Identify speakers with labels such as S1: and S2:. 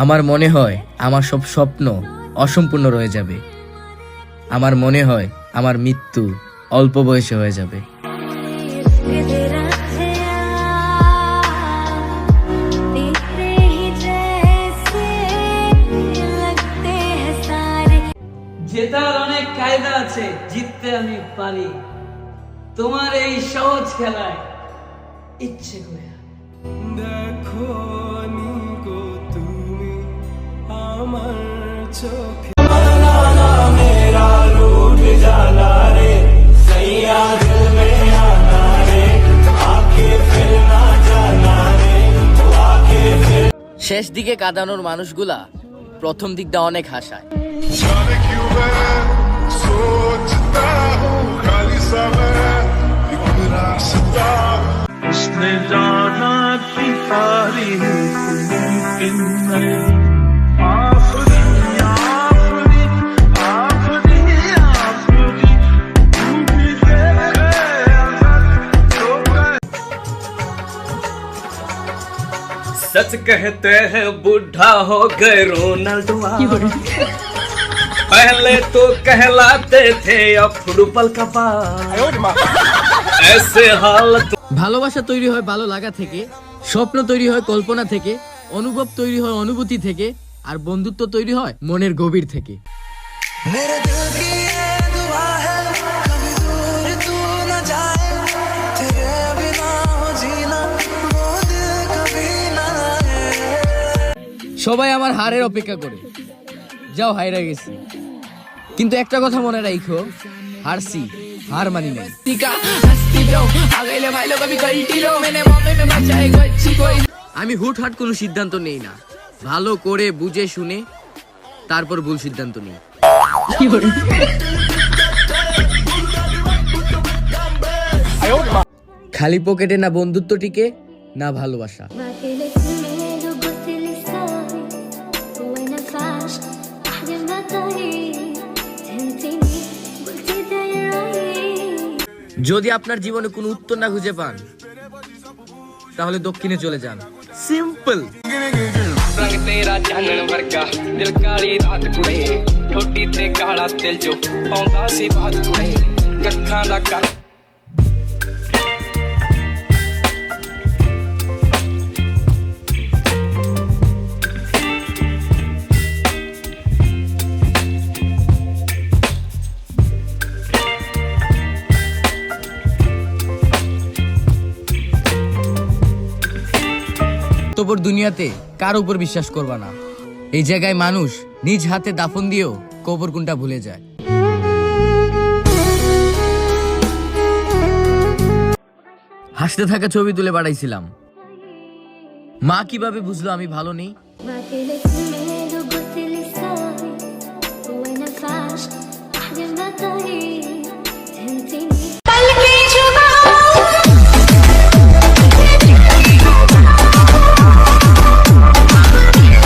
S1: আমার মনে হয় আমার সব স্বপ্ন অসম্পূর্ণ রয়ে যাবে। আমার মনে হয় আমার মৃত্যু অল্প বয়সে হয়ে যাবে।
S2: জেতার অনেক কায়দা আছে, জিততে আমি পারি। তোমার এই সহজ খেলায় ইচ্ছে করে
S3: দেখো নিগো তুমি আমার চোখে মেরা লুট জানা রে সैया दिल में आना रे आके फिर ना जाना रे आके फिर।
S1: শেষ দিকে কাঁদানোর মানুষগুলা প্রথম দিকটা অনেক হাসায়।
S4: जाने क्यों मैं सोचता हूँ खाली समय एक रास्ता उसने जाना कि तारीफ मुमकिन नहीं आखिरी आखिरी आखिरी आखिरी तू भी देखे अगर तो
S3: सच कहते हैं बूढ़ा हो गए रोनाल्डो पहले तो कहलाते थे अब फुटबॉल का ऐसे हालत।
S1: ভালোবাসা তৈরি হয় ভালো লাগা থেকে, স্বপ্ন তৈরি হয় কল্পনা থেকে, অনুভব তৈরি হয় অনুভূতি থেকে, আর বন্ধুত্ব তৈরি হয় মনের গভীর থেকে।
S3: मेरे दिल की ये दुआ है कभी दूर तू न जाए तेरे बिना हो जीना वो दिल कभी ना आए।
S1: সবাই আমার হারের অপেক্ষা করে, যাও হাইরা গেছি, কিন্তু একটা কথা মনে রাখো, হারছি, হার মানি নাই। আমি হুটহাট কোনো সিদ্ধান্ত নেই না, ভালো করে বুঝে শুনে তারপর ভুল সিদ্ধান্ত নিই। খালি পকেটে না বন্ধুত্ব টিকে, না ভালোবাসা। যদি আপনার জীবনে কোনো উত্তর না খুঁজে পান, তাহলে দক্ষিণে চলে যান। সিম্পল।
S5: रंग तेरा चानन वर्गा दिल काली रात कुड़े ठोडी ते काला दिल जो पाਉਂਦਾ ਸੀ ਬਾਤ ਕੁੜੇ ਅੱਖਾਂ ਦਾ ਕਰ।
S1: তোর দুনিয়াতে কার উপর বিশ্বাস করবা না। এই জায়গায় মানুষ নিজ হাতে দাফন দিয়েও কবর কোনটা ভুলে যায়। হাসতে থাকা ছবি তুলে পাঠাইছিলাম, মা কিভাবে বুঝলো আমি ভালো নেই?
S6: وين فاش أحلى ما طريق